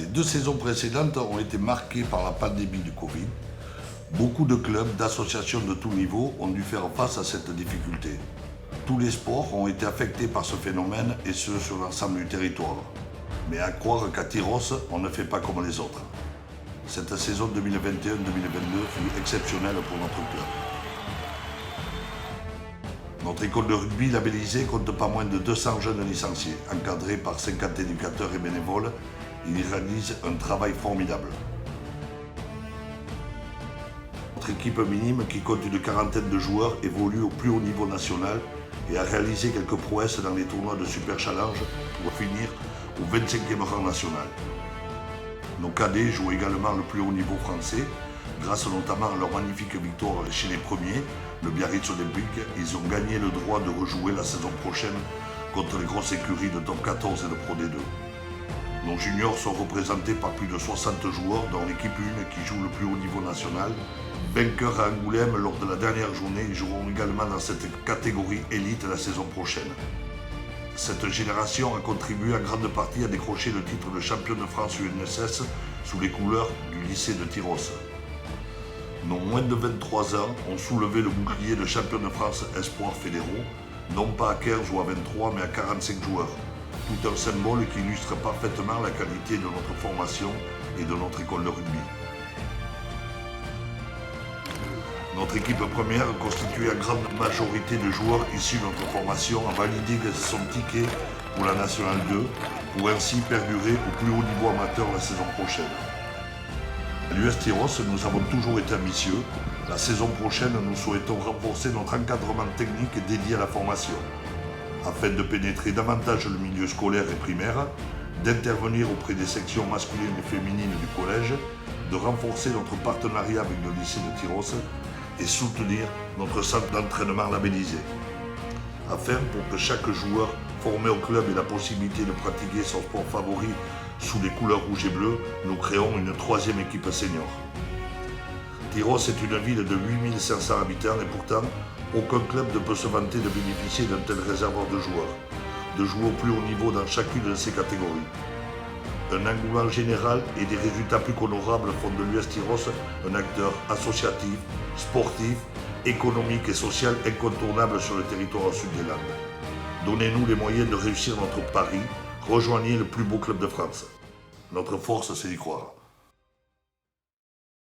Les 2 saisons précédentes ont été marquées par la pandémie du Covid. Beaucoup de clubs, d'associations de tous niveaux ont dû faire face à cette difficulté. Tous les sports ont été affectés par ce phénomène et ce sur l'ensemble du territoire. Mais à croire qu'à Tyrosse, on ne fait pas comme les autres. Cette saison 2021-2022 fut exceptionnelle pour notre club. Notre école de rugby labellisée compte pas moins de 200 jeunes licenciés, encadrés par 50 éducateurs et bénévoles. Ils réalisent un travail formidable. Notre équipe minime, qui compte une quarantaine de joueurs, évolue au plus haut niveau national et a réalisé quelques prouesses dans les tournois de Super Challenge pour finir au 25e rang national. Nos cadets jouent également le plus haut niveau français, grâce notamment à leur magnifique victoire chez les premiers, le Biarritz Olympique. Ils ont gagné le droit de rejouer la saison prochaine contre les grosses écuries de Top 14 et de Pro D2. Nos juniors sont représentés par plus de 60 joueurs, dont l'équipe 1 qui joue le plus haut niveau national. Vainqueurs à Angoulême lors de la dernière journée, ils joueront également dans cette catégorie élite la saison prochaine. Cette génération a contribué en grande partie à décrocher le titre de champion de France UNSS sous les couleurs du lycée de Tyrosse. Nos moins de 23 ans ont soulevé le bouclier de champion de France espoirs fédéraux, non pas à 15 ou à 23, mais à 45 joueurs. Tout un symbole qui illustre parfaitement la qualité de notre formation et de notre école de rugby. Notre équipe première, constituée en grande majorité de joueurs issus de notre formation, a validé son ticket pour la Nationale 2 pour ainsi perdurer au plus haut niveau amateur la saison prochaine. À l'US Tyrosse, nous avons toujours été ambitieux. La saison prochaine, nous souhaitons renforcer notre encadrement technique dédié à la formation, afin de pénétrer davantage le milieu scolaire et primaire, d'intervenir auprès des sections masculines et féminines du collège, de renforcer notre partenariat avec le lycée de Tyrosse et soutenir notre centre d'entraînement labellisé. Afin, pour que chaque joueur formé au club ait la possibilité de pratiquer son sport favori sous les couleurs rouge et bleu, nous créons une 3e équipe senior. Tyrosse est une ville de 8500 habitants et pourtant, aucun club ne peut se vanter de bénéficier d'un tel réservoir de jouer au plus haut niveau dans chacune de ces catégories. Un engouement général et des résultats plus qu'honorables font de l'US Tyrosse un acteur associatif, sportif, économique et social incontournable sur le territoire sud des Landes. Donnez-nous les moyens de réussir notre pari, rejoignez le plus beau club de France. Notre force, c'est d'y croire.